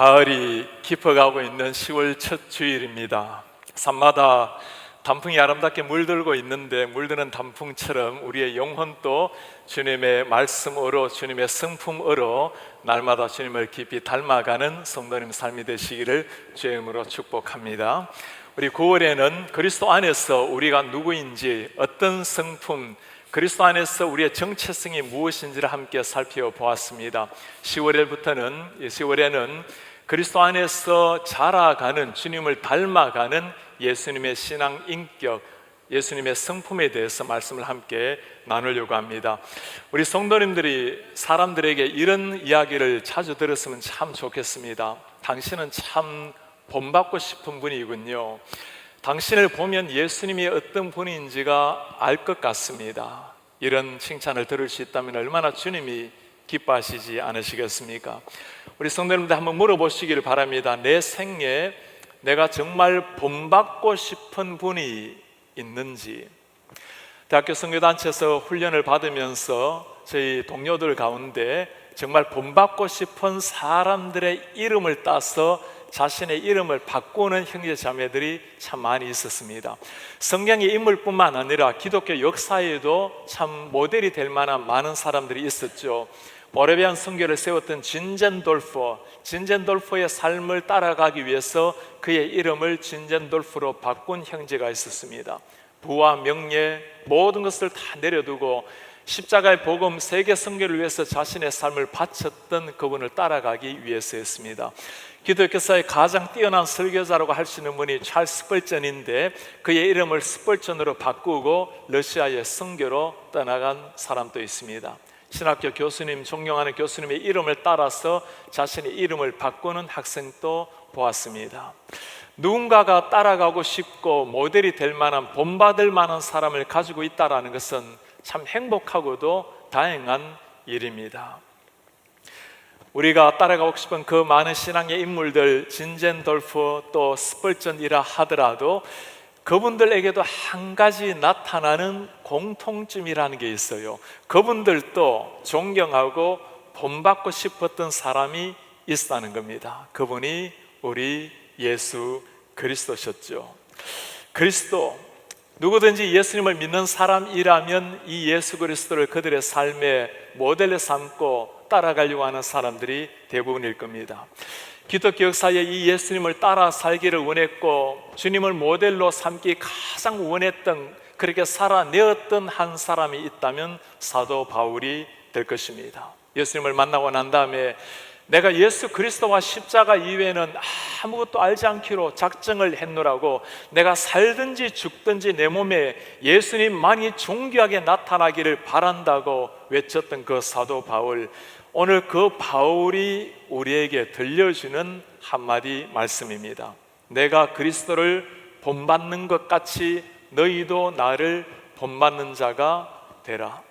가을이 깊어가고 있는 10월 첫 주일입니다. 산마다 단풍이 아름답게 물들고 있는데, 물드는 단풍처럼 우리의 영혼도 주님의 말씀으로, 주님의 성품으로 날마다 주님을 깊이 닮아가는 성도님 삶이 되시기를 주의 이름으로 축복합니다. 우리 9월에는 그리스도 안에서 우리가 누구인지, 어떤 성품, 그리스도 안에서 우리의 정체성이 무엇인지를 함께 살펴보았습니다. 10월에는 그리스도 안에서 자라가는, 주님을 닮아가는 예수님의 신앙 인격, 예수님의 성품에 대해서 말씀을 함께 나누려고 합니다. 우리 성도님들이 사람들에게 이런 이야기를 자주 들었으면 참 좋겠습니다. 당신은 참 본받고 싶은 분이군요. 당신을 보면 예수님이 어떤 분인지가 알 것 같습니다. 이런 칭찬을 들을 수 있다면 얼마나 주님이 기뻐하시지 않으시겠습니까? 우리 성도님들 한번 물어보시기를 바랍니다. 내 생에 내가 정말 본받고 싶은 분이 있는지. 대학교 선교단체에서 훈련을 받으면서 저희 동료들 가운데 정말 본받고 싶은 사람들의 이름을 따서 자신의 이름을 바꾸는 형제 자매들이 참 많이 있었습니다. 성경의 인물뿐만 아니라 기독교 역사에도 참 모델이 될 만한 많은 사람들이 있었죠. 모라비안 선교를 세웠던 진젠돌프의 삶을 따라가기 위해서 그의 이름을 진젠돌프로 바꾼 형제가 있었습니다. 부와 명예 모든 것을 다 내려두고 십자가의 복음 세계 선교를 위해서 자신의 삶을 바쳤던 그분을 따라가기 위해서였습니다. 기독교 역사의 가장 뛰어난 설교자라고 할 수 있는 분이 찰스 스펄전인데, 그의 이름을 스펄전으로 바꾸고 러시아의 선교로 떠나간 사람도 있습니다. 신학교 교수님, 존경하는 교수님의 이름을 따라서 자신의 이름을 바꾸는 학생도 보았습니다. 누군가가 따라가고 싶고 모델이 될 만한, 본받을 만한 사람을 가지고 있다는 것은 참 행복하고도 다행한 일입니다. 우리가 따라가고 싶은 그 많은 신앙의 인물들, 진젠돌프 또 스펄전이라 하더라도 그분들에게도 한 가지 나타나는 공통점이라는 게 있어요. 그분들도 존경하고 본받고 싶었던 사람이 있다는 겁니다. 그분이 우리 예수 그리스도셨죠. 그리스도, 누구든지 예수님을 믿는 사람이라면 이 예수 그리스도를 그들의 삶의 모델로 삼고 따라가려고 하는 사람들이 대부분일 겁니다. 기독교 역사에 이 예수님을 따라 살기를 원했고 주님을 모델로 삼기 가장 원했던, 그렇게 살아내었던 한 사람이 있다면 사도 바울이 될 것입니다. 예수님을 만나고 난 다음에 내가 예수 그리스도와 십자가 이외에는 아무것도 알지 않기로 작정을 했노라고, 내가 살든지 죽든지 내 몸에 예수님만이 존귀하게 나타나기를 바란다고 외쳤던 그 사도 바울, 오늘 그 바울이 우리에게 들려주는 한마디 말씀입니다. 내가 그리스도를 본받는 것 같이 너희도 나를 본받는 자가 되라.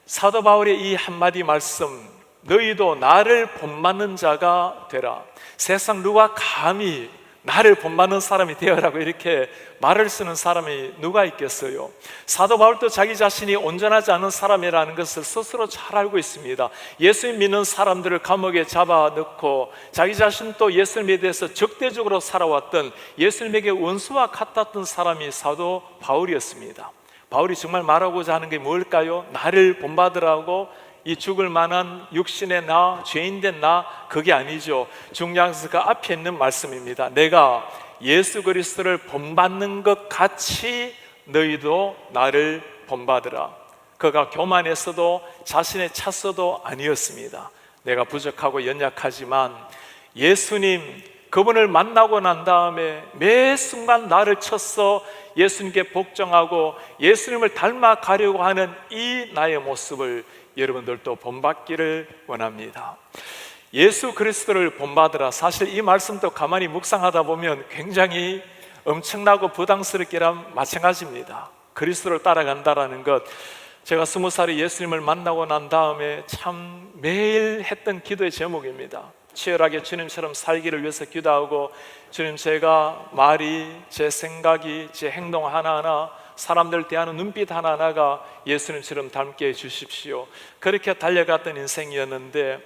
사도 바울의 이 한마디 말씀, 너희도 나를 본받는 자가 되라. 세상 누가 감히 나를 본받는 사람이 되어라고 이렇게 말을 쓰는 사람이 누가 있겠어요? 사도 바울도 자기 자신이 온전하지 않은 사람이라는 것을 스스로 잘 알고 있습니다. 예수님 믿는 사람들을 감옥에 잡아넣고 자기 자신도 예수님에 대해서 적대적으로 살아왔던, 예수님에게 원수와 같았던 사람이 사도 바울이었습니다. 바울이 정말 말하고자 하는 게 뭘까요? 나를 본받으라고, 이 죽을 만한 육신의 나, 죄인된 나, 그게 아니죠. 중요한 것은 그 앞에 있는 말씀입니다. 내가 예수 그리스도를 본받는 것 같이 너희도 나를 본받으라. 그가 교만했어도 자신의 차서도 아니었습니다. 내가 부족하고 연약하지만 예수님, 그분을 만나고 난 다음에 매 순간 나를 쳤어 예수님께 복종하고 예수님을 닮아가려고 하는 이 나의 모습을 여러분들도 본받기를 원합니다. 예수 그리스도를 본받으라. 사실 이 말씀도 가만히 묵상하다 보면 굉장히 엄청나고 부담스럽기랑 마찬가지입니다. 그리스도를 따라간다라는 것, 제가 20살에 예수님을 만나고 난 다음에 참 매일 했던 기도의 제목입니다. 치열하게 주님처럼 살기를 위해서 기도하고, 주님, 제가 말이, 제 생각이, 제 행동 하나하나, 사람들 대하는 눈빛 하나하나가 예수님처럼 닮게 해주십시오. 그렇게 달려갔던 인생이었는데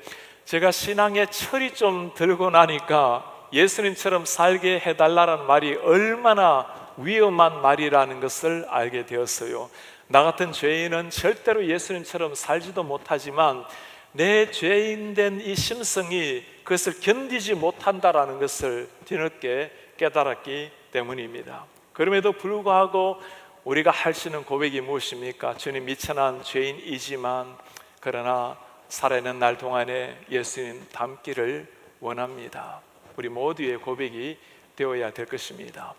제가 신앙에 철이 좀 들고 나니까 예수님처럼 살게 해달라는 말이 얼마나 위험한 말이라는 것을 알게 되었어요. 나 같은 죄인은 절대로 예수님처럼 살지도 못하지만 내 죄인된 이 심성이 그것을 견디지 못한다라는 것을 뒤늦게 깨달았기 때문입니다. 그럼에도 불구하고 우리가 할 수 있는 고백이 무엇입니까? 주님, 미천한 죄인이지만 그러나 살아있는 날 동안에 예수님 닮기를 원합니다. 우리 모두의 고백이 되어야 될 것입니다.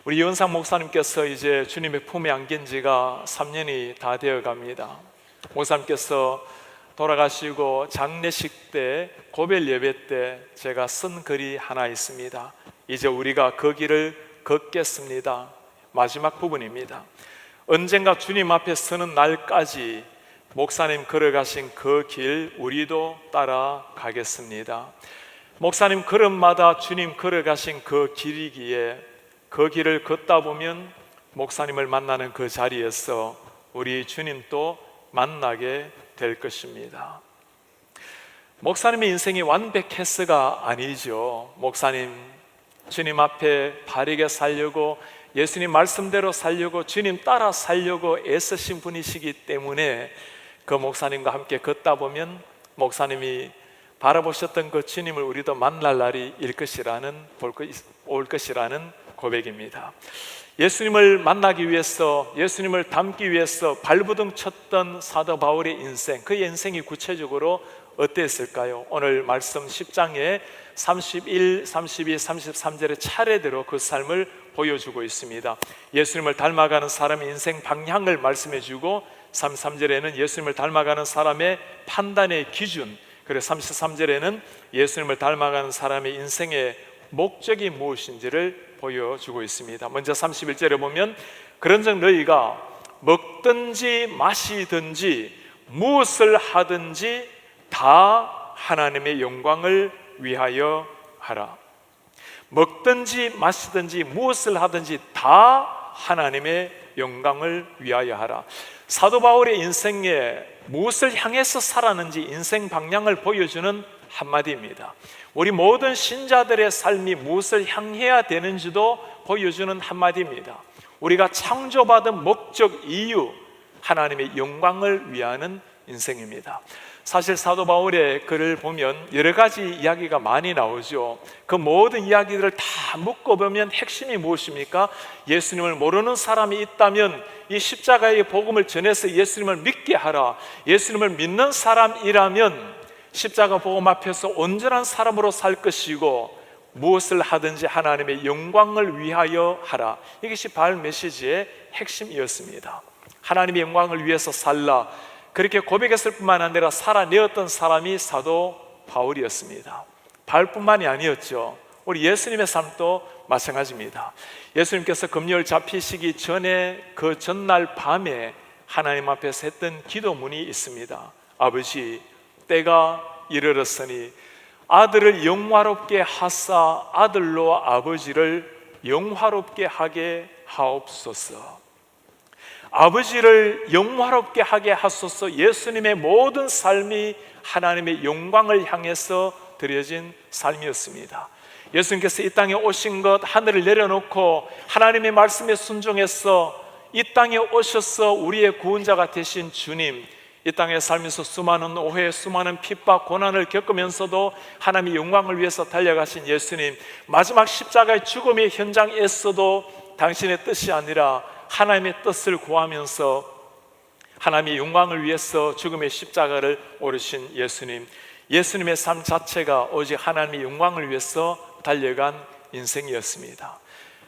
우리 이원상 목사님께서 이제 주님의 품에 안긴 지가 3년이 다 되어 갑니다. 목사님께서 돌아가시고 장례식 때, 고별 예배 때 제가 쓴 글이 하나 있습니다. 이제 우리가 그 길을 걷겠습니다. 마지막 부분입니다. 언젠가 주님 앞에 서는 날까지 목사님 걸어가신 그 길 우리도 따라가겠습니다. 목사님 걸음마다 주님 걸어가신 그 길이기에 그 길을 걷다 보면 목사님을 만나는 그 자리에서 우리 주님도 만나게 될 것입니다. 목사님의 인생이 완벽했어가 아니죠. 목사님 주님 앞에 바르게 살려고, 예수님 말씀대로 살려고, 주님 따라 살려고 애쓰신 분이시기 때문에 그 목사님과 함께 걷다 보면 목사님이 바라보셨던 그 주님을 우리도 만날 날이 올 것이라는 고백입니다. 예수님을 만나기 위해서, 예수님을 닮기 위해서 발부둥 쳤던 사도 바울의 인생, 그의 인생이 구체적으로 어땠을까요? 오늘 말씀 10장에 31, 32, 33절의 차례대로 그 삶을 보여주고 있습니다. 예수님을 닮아가는 사람의 인생 방향을 말씀해주고 33절에는 예수님을 닮아가는 사람의 판단의 기준, 그리고 33절에는 예수님을 닮아가는 사람의 인생의 목적이 무엇인지를 보여주고 있습니다. 먼저 31절에 보면 그런즉 너희가 먹든지 마시든지 무엇을 하든지 다 하나님의 영광을 위하여 하라. 먹든지 마시든지 무엇을 하든지 다 하나님의 영광을 위하여 하라. 사도 바울의 인생에 무엇을 향해서 살았는지 인생 방향을 보여주는 한마디입니다. 우리 모든 신자들의 삶이 무엇을 향해야 되는지도 보여주는 한마디입니다. 우리가 창조받은 목적, 이유, 하나님의 영광을 위하는 인생입니다. 사실 사도 바울의 글을 보면 여러 가지 이야기가 많이 나오죠. 그 모든 이야기들을 다 묶어보면 핵심이 무엇입니까? 예수님을 모르는 사람이 있다면 이 십자가의 복음을 전해서 예수님을 믿게 하라. 예수님을 믿는 사람이라면 십자가 복음 앞에서 온전한 사람으로 살 것이고 무엇을 하든지 하나님의 영광을 위하여 하라. 이것이 바울 메시지의 핵심이었습니다. 하나님의 영광을 위해서 살라, 그렇게 고백했을 뿐만 아니라 살아내었던 사람이 사도 바울이었습니다. 바울뿐만이 아니었죠. 우리 예수님의 삶도 마찬가지입니다. 예수님께서 금요일 잡히시기 전에 그 전날 밤에 하나님 앞에서 했던 기도문이 있습니다. 아버지, 때가 이르렀으니 아들을 영화롭게 하사 아들로 아버지를 영화롭게 하게 하옵소서. 아버지를 영화롭게 하게 하소서. 예수님의 모든 삶이 하나님의 영광을 향해서 드려진 삶이었습니다. 예수님께서 이 땅에 오신 것, 하늘을 내려놓고 하나님의 말씀에 순종해서 이 땅에 오셔서 우리의 구원자가 되신 주님, 이 땅에 살면서 수많은 오해, 수많은 핍박, 고난을 겪으면서도 하나님의 영광을 위해서 달려가신 예수님, 마지막 십자가의 죽음의 현장에서도 당신의 뜻이 아니라 하나님의 뜻을 구하면서 하나님의 영광을 위해서 죽음의 십자가를 오르신 예수님, 예수님의 삶 자체가 오직 하나님의 영광을 위해서 달려간 인생이었습니다.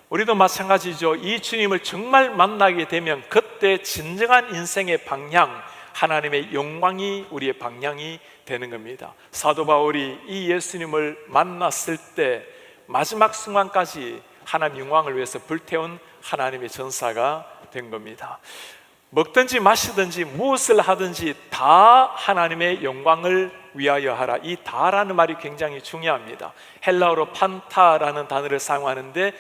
우리도 마찬가지죠. 이 주님을 정말 만나게 되면 그때 진정한 인생의 방향, 하나님의 영광이 우리의 방향이 되는 겁니다. 사도 바울이 이 예수님을 만났을 때 마지막 순간까지 하나님의 영광을 위해서 불태운 하나님의 전사가 된 겁니다. 먹든지 마시든지 무엇을 하든지 다 하나님의 영광을 위하여 하라. 이 다라는 말이 굉장히 중요합니다. 헬라어로 판타라는 단어를 사용하는데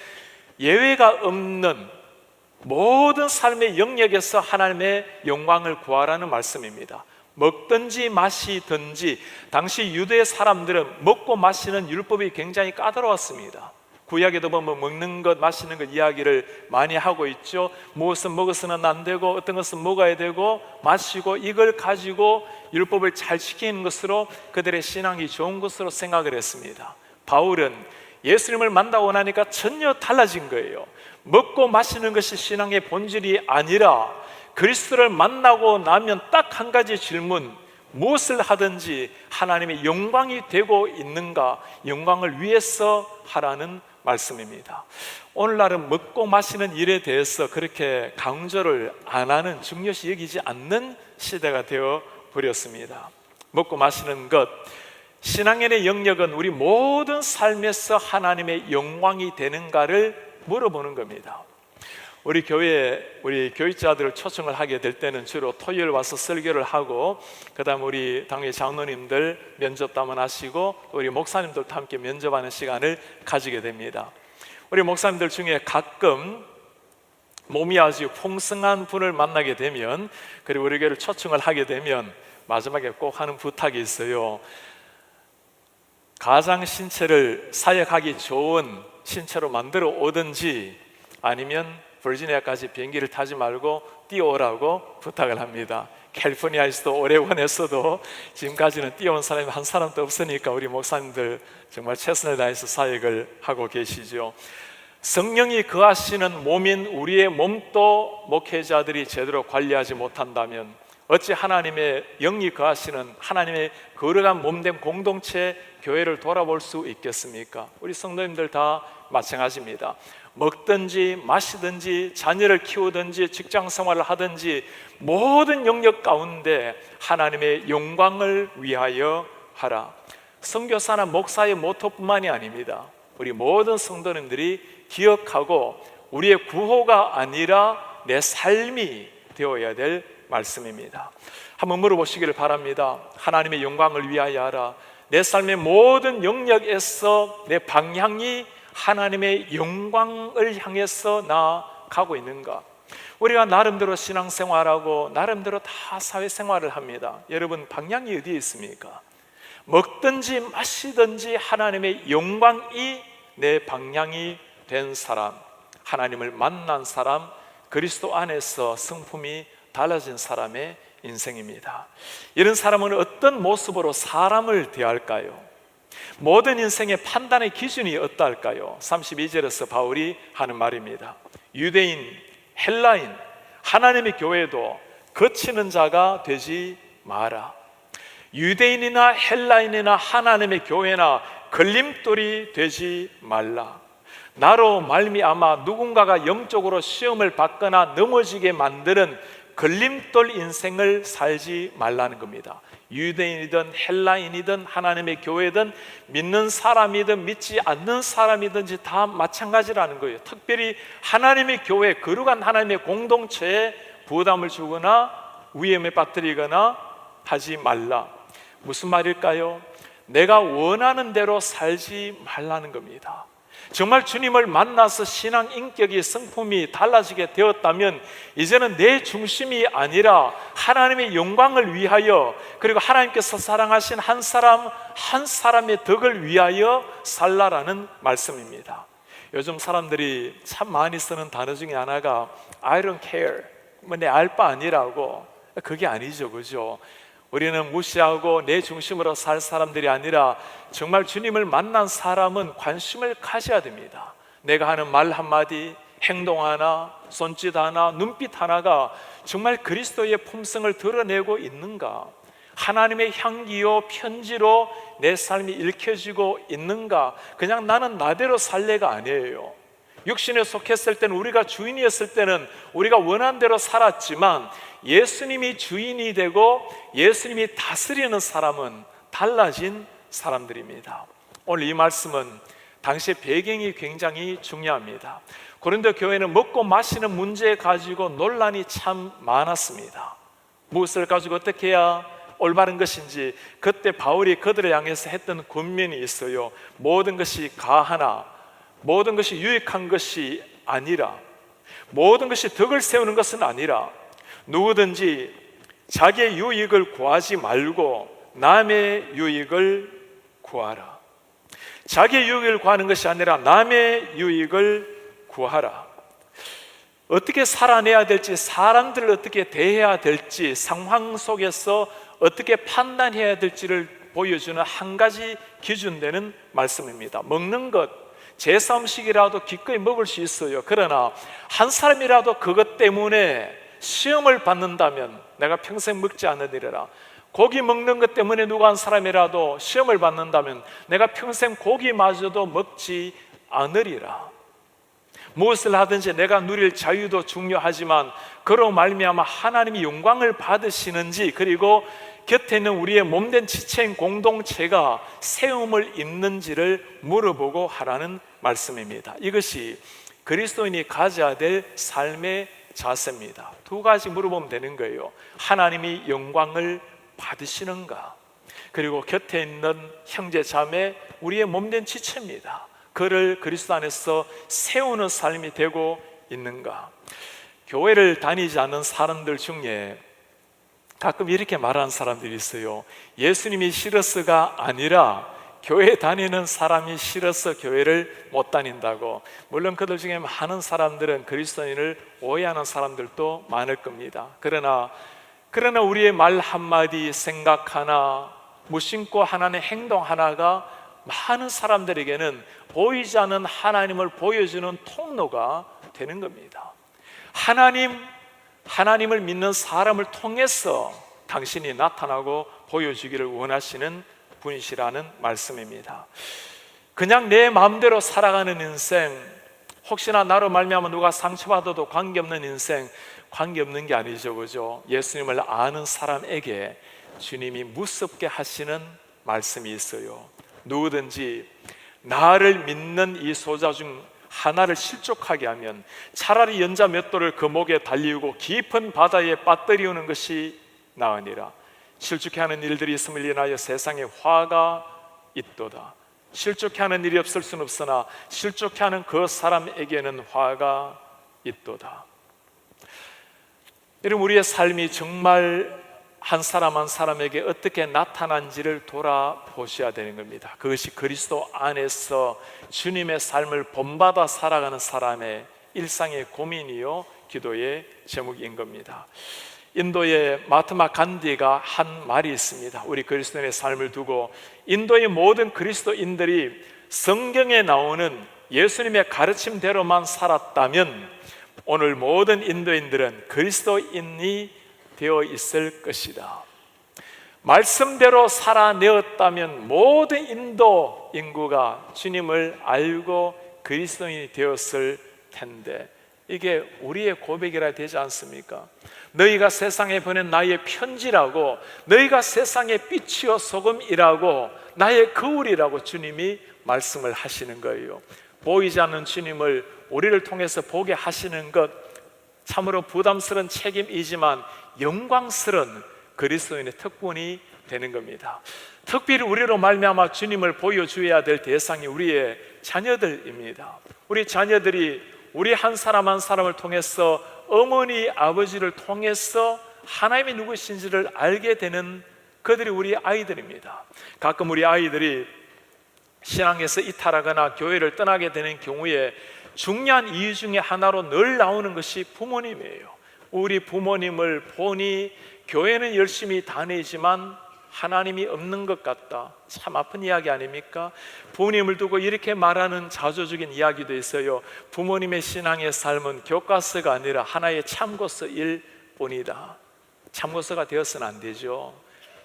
예외가 없는 모든 삶의 영역에서 하나님의 영광을 구하라는 말씀입니다. 먹든지 마시든지. 당시 유대 사람들은 먹고 마시는 율법이 굉장히 까다로웠습니다. 구약에도 보면 먹는 것, 마시는 것 이야기를 많이 하고 있죠. 무엇은 먹어서는 안 되고 어떤 것은 먹어야 되고 마시고, 이걸 가지고 율법을 잘 지키는 것으로 그들의 신앙이 좋은 것으로 생각을 했습니다. 바울은 예수님을 만나고 나니까 전혀 달라진 거예요. 먹고 마시는 것이 신앙의 본질이 아니라 그리스도를 만나고 나면 딱 한 가지 질문, 무엇을 하든지 하나님의 영광이 되고 있는가, 영광을 위해서 하라는 말씀입니다. 오늘날은 먹고 마시는 일에 대해서 그렇게 강조를 안 하는, 중요시 여기지 않는 시대가 되어 버렸습니다. 먹고 마시는 것, 신앙인의 영역은 우리 모든 삶에서 하나님의 영광이 되는가를 물어보는 겁니다. 우리 교회에 우리 교육자들을 초청을 하게 될 때는 주로 토요일 와서 설교를 하고, 그 다음 우리 당회 장로님들 면접담원 하시고 우리 목사님들도 함께 면접하는 시간을 가지게 됩니다. 우리 목사님들 중에 가끔 몸이 아주 풍성한 분을 만나게 되면, 그리고 우리 교회를 초청을 하게 되면 마지막에 꼭 하는 부탁이 있어요. 가장 신체를 사역하기 좋은 신체로 만들어 오든지 아니면 버지니아까지 비행기를 타지 말고 뛰어오라고 부탁을 합니다. 캘리포니아에서도 오레곤에서도 지금까지는 뛰어온 사람이 한 사람도 없으니까 우리 목사님들 정말 최선을 다해서 사역을 하고 계시죠. 성령이 거하시는 몸인 우리의 몸도 목회자들이 제대로 관리하지 못한다면 어찌 하나님의 영이 거하시는 하나님의 거룩한 몸된 공동체 교회를 돌아볼 수 있겠습니까? 우리 성도님들 다 마찬가지입니다. 먹든지 마시든지 자녀를 키우든지 직장 생활을 하든지 모든 영역 가운데 하나님의 영광을 위하여 하라. 선교사나 목사의 모토뿐만이 아닙니다. 우리 모든 성도님들이 기억하고 우리의 구호가 아니라 내 삶이 되어야 될 말씀입니다. 한번 물어보시기를 바랍니다. 하나님의 영광을 위하여 하라. 내 삶의 모든 영역에서 내 방향이 하나님의 영광을 향해서 나아가고 있는가? 우리가 나름대로 신앙생활하고 나름대로 다 사회생활을 합니다. 여러분, 방향이 어디에 있습니까? 먹든지 마시든지 하나님의 영광이 내 방향이 된 사람, 하나님을 만난 사람, 그리스도 안에서 성품이 달라진 사람의 인생입니다. 이런 사람은 어떤 모습으로 사람을 대할까요? 모든 인생의 판단의 기준이 어떨까요? 32절에서 바울이 하는 말입니다. 유대인, 헬라인, 하나님의 교회도 거치는 자가 되지 마라. 유대인이나 헬라인이나 하나님의 교회나 걸림돌이 되지 말라. 나로 말미암아 누군가가 영적으로 시험을 받거나 넘어지게 만드는 걸림돌 인생을 살지 말라는 겁니다. 유대인이든 헬라인이든 하나님의 교회든 믿는 사람이든 믿지 않는 사람이든지 다 마찬가지라는 거예요. 특별히 하나님의 교회, 거룩한 하나님의 공동체에 부담을 주거나 위험에 빠뜨리거나 하지 말라. 무슨 말일까요? 내가 원하는 대로 살지 말라는 겁니다. 정말 주님을 만나서 신앙 인격이 성품이 달라지게 되었다면 이제는 내 중심이 아니라 하나님의 영광을 위하여, 그리고 하나님께서 사랑하신 한 사람 한 사람의 덕을 위하여 살라라는 말씀입니다. 요즘 사람들이 참 많이 쓰는 단어 중에 하나가 I don't care, 내 알 바 아니라고. 그게 아니죠, 그죠? 우리는 무시하고 내 중심으로 살 사람들이 아니라 정말 주님을 만난 사람은 관심을 가져야 됩니다. 내가 하는 말 한마디, 행동 하나, 손짓 하나, 눈빛 하나가 정말 그리스도의 품성을 드러내고 있는가? 하나님의 향기요 편지로 내 삶이 읽혀지고 있는가? 그냥 나는 나대로 살래가 아니에요. 육신에 속했을 때는, 우리가 주인이었을 때는 우리가 원하는 대로 살았지만 예수님이 주인이 되고 예수님이 다스리는 사람은 달라진 사람들입니다. 오늘 이 말씀은 당시의 배경이 굉장히 중요합니다. 고린도 교회는 먹고 마시는 문제 가지고 논란이 참 많았습니다. 무엇을 가지고 어떻게 해야 올바른 것인지 그때 바울이 그들을 향해서 했던 권면이 있어요. 모든 것이 가하나 모든 것이 유익한 것이 아니라, 모든 것이 덕을 세우는 것은 아니라, 누구든지 자기의 유익을 구하지 말고 남의 유익을 구하라. 자기의 유익을 구하는 것이 아니라 남의 유익을 구하라. 어떻게 살아내야 될지, 사람들을 어떻게 대해야 될지, 상황 속에서 어떻게 판단해야 될지를 보여주는 한 가지 기준되는 말씀입니다. 먹는 것, 제사 음식이라도 기꺼이 먹을 수 있어요. 그러나 한 사람이라도 그것 때문에 시험을 받는다면 내가 평생 먹지 않으리라. 고기 먹는 것 때문에 누가 한 사람이라도 시험을 받는다면 내가 평생 고기마저도 먹지 않으리라. 무엇을 하든지 내가 누릴 자유도 중요하지만 그로 말미암아 하나님이 영광을 받으시는지, 그리고 곁에 있는 우리의 몸된 지체인 공동체가 세움을 입는지를 물어보고 하라는 말씀입니다. 이것이 그리스도인이 가져야 될 삶의 자세입니다. 두 가지 물어보면 되는 거예요. 하나님이 영광을 받으시는가? 그리고 곁에 있는 형제 자매, 우리의 몸된 지체입니다. 그를 그리스도 안에서 세우는 삶이 되고 있는가? 교회를 다니지 않는 사람들 중에 가끔 이렇게 말하는 사람들이 있어요. 예수님이 싫어서가 아니라 교회 다니는 사람이 싫어서 교회를 못 다닌다고. 물론 그들 중에 많은 사람들은 그리스도인을 오해하는 사람들도 많을 겁니다. 그러나 우리의 말 한마디, 생각 하나, 무심코 하나의 행동 하나가 많은 사람들에게는 보이지 않는 하나님을 보여주는 통로가 되는 겁니다. 하나님을 믿는 사람을 통해서 당신이 나타나고 보여주기를 원하시는 분이시라는 말씀입니다. 그냥 내 마음대로 살아가는 인생, 혹시나 나로 말미암아 누가 상처받아도 관계없는 인생, 관계없는 게 아니죠, 그죠? 예수님을 아는 사람에게 주님이 무섭게 하시는 말씀이 있어요. 누구든지 나를 믿는 이 소자 중 하나를 실족하게 하면 차라리 연자 몇 돌을 그 목에 달리우고 깊은 바다에 빠뜨리우는 것이 나으니라. 실족해 하는 일들이 있음을 인하여 세상에 화가 있도다. 실족해 하는 일이 없을 수는 없으나 실족해 하는 그 사람에게는 화가 있도다. 여러분, 우리의 삶이 정말 한 사람 한 사람에게 어떻게 나타난지를 돌아보셔야 되는 겁니다. 그것이 그리스도 안에서 주님의 삶을 본받아 살아가는 사람의 일상의 고민이요 기도의 제목인 겁니다. 인도의 마트마 간디가 한 말이 있습니다. 우리 그리스도인의 삶을 두고 인도의 모든 그리스도인들이 성경에 나오는 예수님의 가르침대로만 살았다면 오늘 모든 인도인들은 그리스도인이 되어 있을 것이다. 말씀대로 살아내었다면 모든 인도 인구가 주님을 알고 그리스도인이 되었을 텐데, 이게 우리의 고백이라 되지 않습니까? 너희가 세상에 보낸 나의 편지라고, 너희가 세상의 빛이요 소금이라고, 나의 거울이라고 주님이 말씀을 하시는 거예요. 보이지 않는 주님을 우리를 통해서 보게 하시는 것, 참으로 부담스러운 책임이지만 영광스러운 그리스도인의 특권이 되는 겁니다. 특별히 우리로 말미암아 주님을 보여줘야 될 대상이 우리의 자녀들입니다. 우리 자녀들이 우리 한 사람 한 사람을 통해서, 어머니 아버지를 통해서 하나님이 누구신지를 알게 되는 그들이 우리 아이들입니다. 가끔 우리 아이들이 신앙에서 이탈하거나 교회를 떠나게 되는 경우에 중요한 이유 중에 하나로 늘 나오는 것이 부모님이에요. 우리 부모님을 보니 교회는 열심히 다니지만 하나님이 없는 것 같다. 참 아픈 이야기 아닙니까? 부모님을 두고 이렇게 말하는 자조적인 이야기도 있어요. 부모님의 신앙의 삶은 교과서가 아니라 하나의 참고서일 뿐이다. 참고서가 되어서는 안 되죠.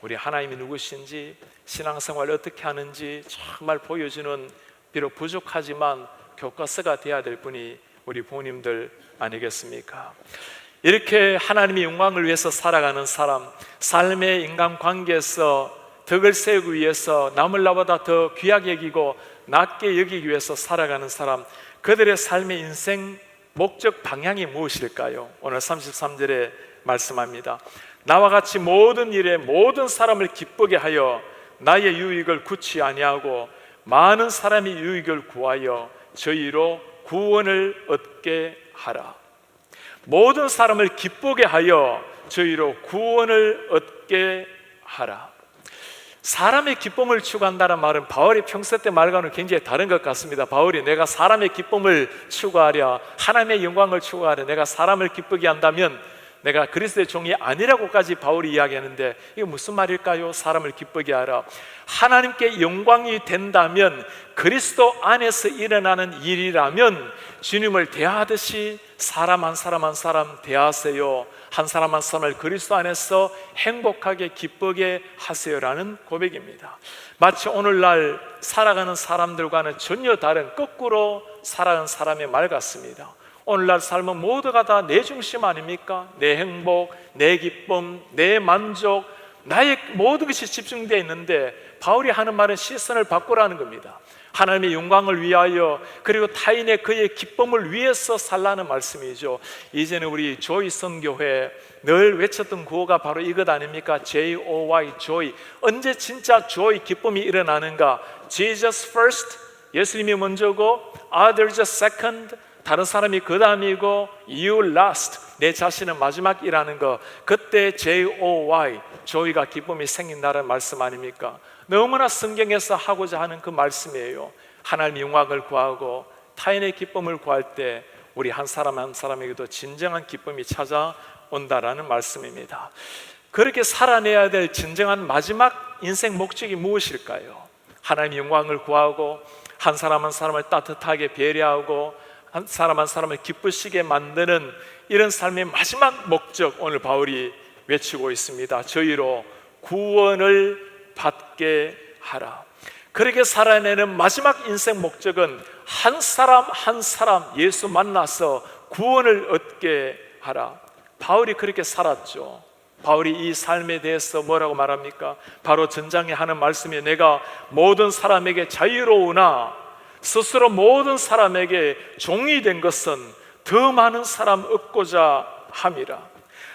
우리 하나님이 누구신지, 신앙생활을 어떻게 하는지 정말 보여주는, 비록 부족하지만 교과서가 되어야 될 분이 우리 부모님들 아니겠습니까? 이렇게 하나님의 영광을 위해서 살아가는 사람, 삶의 인간관계에서 덕을 세우기 위해서 남을 나보다 더 귀하게 여기고 낮게 여기기 위해서 살아가는 사람, 그들의 삶의 인생 목적 방향이 무엇일까요? 오늘 33절에 말씀합니다. 나와 같이 모든 일에 모든 사람을 기쁘게 하여 나의 유익을 굳이 아니하고 많은 사람의 유익을 구하여 저희로 구원을 얻게 하라. 모든 사람을 기쁘게 하여 저희로 구원을 얻게 하라. 사람의 기쁨을 추구한다는 말은 바울이 평소 때 말과는 굉장히 다른 것 같습니다. 바울이 내가 사람의 기쁨을 추구하랴, 하나님의 영광을 추구하랴, 내가 사람을 기쁘게 한다면 내가 그리스도의 종이 아니라고까지 바울이 이야기하는데, 이게 무슨 말일까요? 사람을 기쁘게 하라. 하나님께 영광이 된다면, 그리스도 안에서 일어나는 일이라면 주님을 대하듯이 사람 한 사람 한 사람 대하세요. 한 사람 한 사람을 그리스도 안에서 행복하게 기쁘게 하세요라는 고백입니다. 마치 오늘날 살아가는 사람들과는 전혀 다른 거꾸로 살아가는 사람의 말 같습니다. 오늘날 삶은 모두가 다 내 중심 아닙니까? 내 행복, 내 기쁨, 내 만족, 나의 모든 것이 집중되어 있는데, 바울이 하는 말은 시선을 바꾸라는 겁니다. 하나님의 영광을 위하여, 그리고 타인의 그의 기쁨을 위해서 살라는 말씀이죠. 이제는 우리 조이 선교회 늘 외쳤던 구호가 바로 이것 아닙니까? J-O-Y, joy. 언제 진짜 joy, 기쁨이 일어나는가? Jesus first, 예수님이 먼저고, others second, 다른 사람이 그 다음이고, you last, 내 자신은 마지막이라는 거. 그때 J-O-Y, joy가 기쁨이 생긴다는 말씀 아닙니까? 너무나 성경에서 하고자 하는 그 말씀이에요. 하나님의 영광을 구하고 타인의 기쁨을 구할 때 우리 한 사람 한 사람에게도 진정한 기쁨이 찾아온다라는 말씀입니다. 그렇게 살아내야 될 진정한 마지막 인생 목적이 무엇일까요? 하나님의 영광을 구하고 한 사람 한 사람을 따뜻하게 배려하고 한 사람 한 사람을 기쁘시게 만드는 이런 삶의 마지막 목적, 오늘 바울이 외치고 있습니다. 저희로 구원을 받게 하라. 그렇게 살아내는 마지막 인생 목적은 한 사람 한 사람 예수 만나서 구원을 얻게 하라. 바울이 그렇게 살았죠. 바울이 이 삶에 대해서 뭐라고 말합니까? 바로 전장에 하는 말씀이, 내가 모든 사람에게 자유로우나 스스로 모든 사람에게 종이 된 것은 더 많은 사람 얻고자 함이라.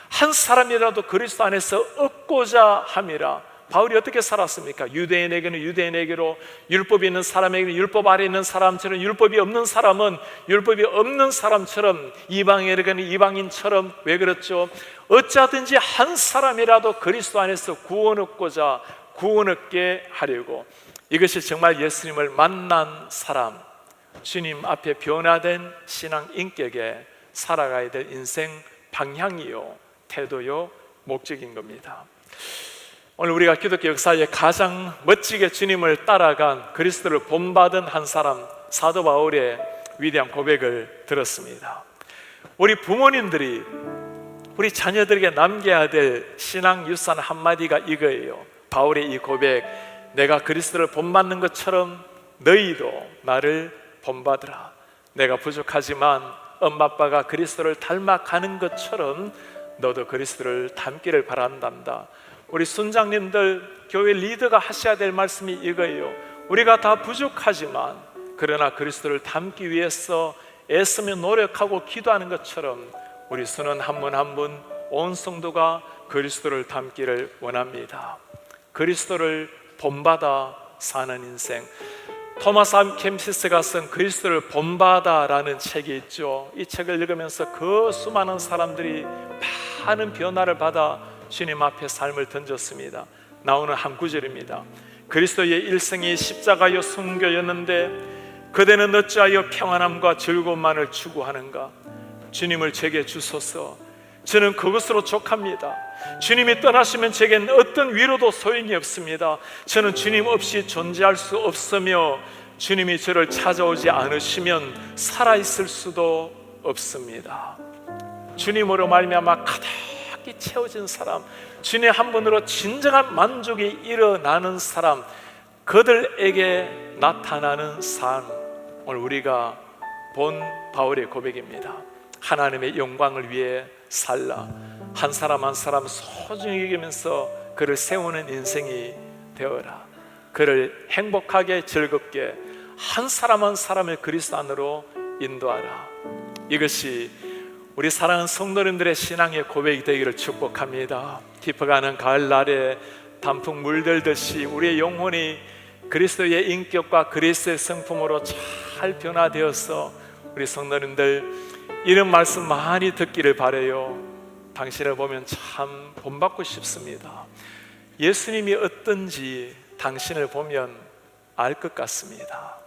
한 사람이라도 그리스도 안에서 얻고자 함이라. 바울이 어떻게 살았습니까? 유대인에게는 유대인에게로, 율법이 있는 사람에게는 율법 아래 있는 사람처럼, 율법이 없는 사람은 율법이 없는 사람처럼, 이방인에게는 이방인처럼. 왜 그렇죠? 어찌하든지 한 사람이라도 그리스도 안에서 구원 얻고자, 구원 얻게 하려고. 이것이 정말 예수님을 만난 사람, 주님 앞에 변화된 신앙 인격에 살아가야 될 인생 방향이요, 태도요, 목적인 겁니다. 오늘 우리가 기독교 역사에 가장 멋지게 주님을 따라간, 그리스도를 본받은 한 사람, 사도 바울의 위대한 고백을 들었습니다. 우리 부모님들이 우리 자녀들에게 남겨야 될 신앙 유산 한마디가 이거예요. 바울의 이 고백, 내가 그리스도를 본받는 것처럼 너희도 나를 본받으라. 내가 부족하지만 엄마 아빠가 그리스도를 닮아가는 것처럼 너도 그리스도를 닮기를 바란단다. 우리 순장님들, 교회 리더가 하셔야 될 말씀이 이거예요. 우리가 다 부족하지만 그러나 그리스도를 닮기 위해서 애쓰며 노력하고 기도하는 것처럼 우리 수는 한 분 한 분 온 성도가 그리스도를 닮기를 원합니다. 그리스도를 본받아 사는 인생. 토마스 켐시스가 쓴 그리스도를 본받아라는 책이 있죠. 이 책을 읽으면서 그 수많은 사람들이 많은 변화를 받아 주님 앞에 삶을 던졌습니다. 나오는 한 구절입니다. 그리스도의 일생이 십자가요 순교였는데 그대는 어찌하여 평안함과 즐거움만을 추구하는가? 주님을 제게 주소서. 저는 그것으로 족합니다. 주님이 떠나시면 제겐 어떤 위로도 소용이 없습니다. 저는 주님 없이 존재할 수 없으며 주님이 저를 찾아오지 않으시면 살아있을 수도 없습니다. 주님으로 말미암아 가득히 채워진 사람, 주님 한 분으로 진정한 만족이 일어나는 사람, 그들에게 나타나는 삶, 오늘 우리가 본 바울의 고백입니다. 하나님의 영광을 위해 살라. 한 사람 한 사람 소중히 여기면서 그를 세우는 인생이 되어라. 그를 행복하게 즐겁게 한 사람 한 사람을 그리스도 안으로 인도하라. 이것이 우리 사랑하는 성도님들의 신앙의 고백이 되기를 축복합니다. 깊어가는 가을날에 단풍 물들듯이 우리의 영혼이 그리스도의 인격과 그리스도의 성품으로 잘 변화되어서 우리 성도님들 이런 말씀 많이 듣기를 바라요. 당신을 보면 참 본받고 싶습니다. 예수님이 어떤지 당신을 보면 알 것 같습니다.